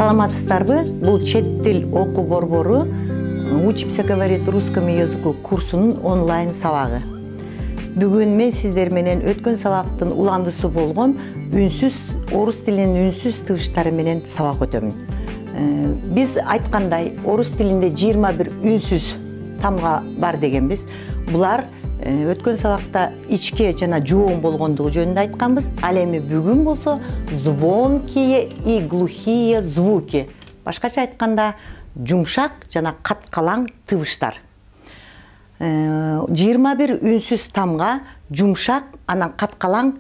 Саламатсыздарбы? Бул чет тил окуу борбору «Учимся говорить русскому языку» курсунун онлайн сабагы. Бүгүн мен сиздер менен өткөн сабактын уландысы болгон үнсүз орус тилинин үнсүз тыбыштары менен сабак өтөмүн. Биз айткандай, орус тилинде 21 үнсүз тамга бар дегенбиз. Булар өткөн сабакта ичке жана жоон болгондугу жөнүндө айтканбыз. Ал эми бүгүн болсо звонкие и глухие звуки. Башкача айтканда жумшак жана каткалаң тыбыштар. 21 үнсүз тамга жумшак анан каткалаң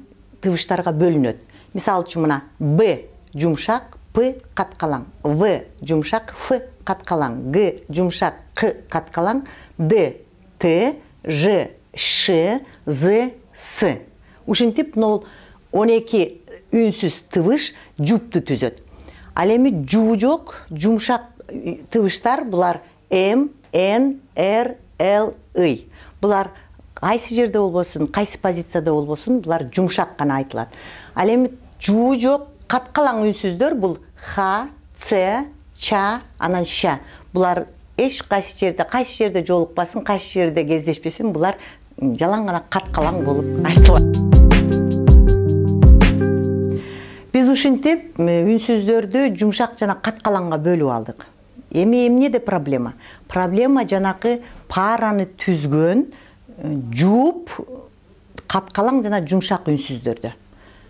тыбыштарга бөлүнөт. Мисалы үчүн мына Б жумшак, П каткалаң, В жумшак, Ф каткалаң, Г жумшак, К каткалаң, Д, Т, Ж, Ш, З, С. Ушинтип 12 үнсүз тыбыш жупту түзөт. Ал эми жуу жок, жумшак тыбыштар булар М, Н, Р, Л, И. Булар кайсы жерде болбосун, кайсы позицияда болбосун, булар жумшак гана айтылат. Ал эми жуу жок, каткалаң үнсүздөр бул Х, Ц, Ч, анан Ш. Булар эч кайсы жерде жолукпасын, кайсы жерде кездешпесин, булар жалаң гана каткалаң болуп айтылат. Биз ушинтип үнсүздөрдү жумшак жана каткалаңга бөлүп алдык. Эми эмнеде проблема? Проблема жанакы параны түзгөн жууп каткалаң жана жумшак үнсүздөрдө.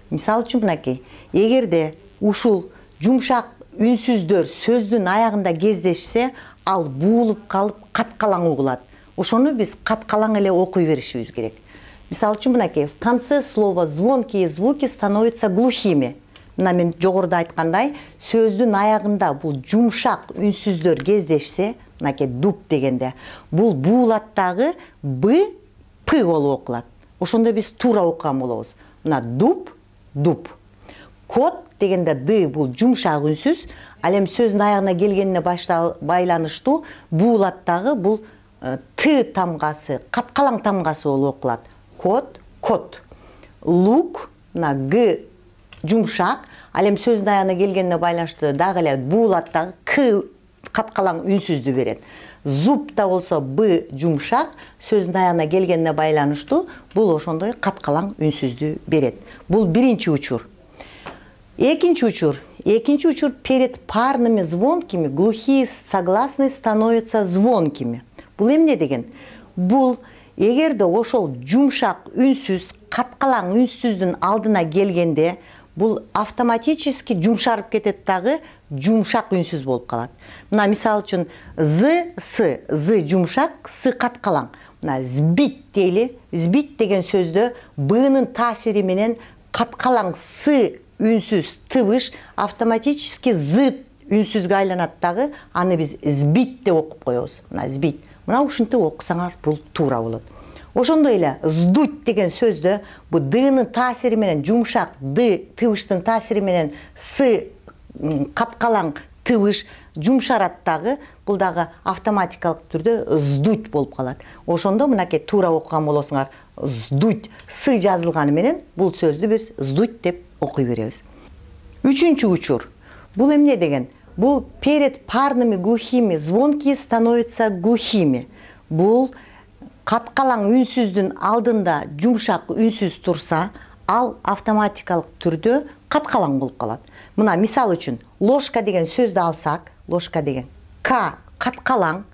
Мисалы үчүн мынакей, эгерде ушул жумшак үнсүздөр сөздүн аягында кездешсе, ал буулуп калып каткалаң угулат. Ошону биз каткалаң эле окуй беришибиз керек. Мисалы үчүн мынакей, в конце слова звонкие звуки становятся глухими. Мына мен жогоруда айткандай, сөздүн аягында бул жумшак үнсүздөр кездешсе, мынакей дуп дегенде, бул буулаттагы Б, П болуп окулат. Ошондо биз туура окуган болобуз. Мына дуп, дуп. Кот дегенде Д бул жумшак үнсүз, ал эми сөздүн аягына келгенине байланыштуу буулаттагы бул Т тамгасы, каткалаң тамгасы болуп окулат. Кот, кот. Лук, мына Г жумшак, ал эми сөздүн аягына келгенине байланыштуу дагы эле буулаттагы К каткалаң үнсүздү берет. Зуб да болсо Б жумшак, сөздүн аягына келгенине байланыштуу бул ошондой каткалаң үнсүздү берет. Бул биринчи учур. Экинчи учур перед парными звонкими глухие согласные становятся звонкими. Бул эмне деген? Бул эгерде ошол жумшак үнсүз каткалаң үнсүздүн алдына келгенде, бул автоматически жумшарып кетет дагы жумшак үнсүз болуп калат. Мына мисалы үчүн З, С, З жумшак, С каткалаң. Мына збить дейли. Збить деген сөздө Б'нын таасири менен каткалаң С үнсүз тыбыш автоматически З үнсүзгө айланат дагы, аны биз збить деп окуп коебуз. Мына збить. Мына ушинтип окусаңар бул туура болот. Ошондой эле здуть деген сөздө бу Д'нын таасири менен жумшак Д тыбыштын таасири менен С каткалаң тыбыш жумшарат дагы, бул дагы автоматикалык түрдө здуть болуп калат. Ошондо мынакей туура окуган болосуңар, здуть С жазылганы менен бул сөздү биз здуть деп окуй беребиз. Үчүнчү учур. Бул эмне деген? Бул перед парными глухими звонкие становятся глухими. Бул каткалаң үнсүздүн алдында жумшак үнсүз турса, ал автоматикалык түрдө каткалаң болуп калат. Мына мисалы үчүн ложка деген сөздү алсак, ложка деген К каткалаң,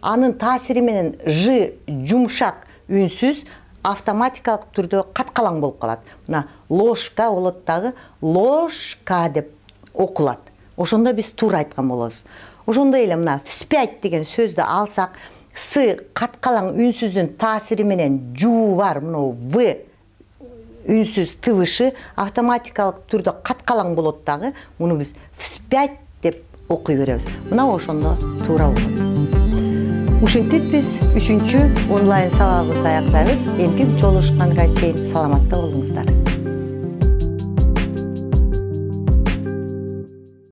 анын таасири менен Ж жумшак үнсүз автоматикалык түрдө каткалаң болуп калат. Мына ложка болот дагы ложка деп окулат. Ошондо биз туура айткан болобуз. Ошондой эле мына вспять деген сөздү алсак, С каткалаң үнсүздүн таасири менен жуу бар, мына В үнсүз тыбышы автоматикалык түрдө каткалаң болот дагы, муну биз вспять деп окуй беребиз. Мына ошондо туура болот. Ушинтип биз 3-онлайн сабагыбызды аяктайбыз. Эмки жолугушканга чейин саламатта болуңуздар.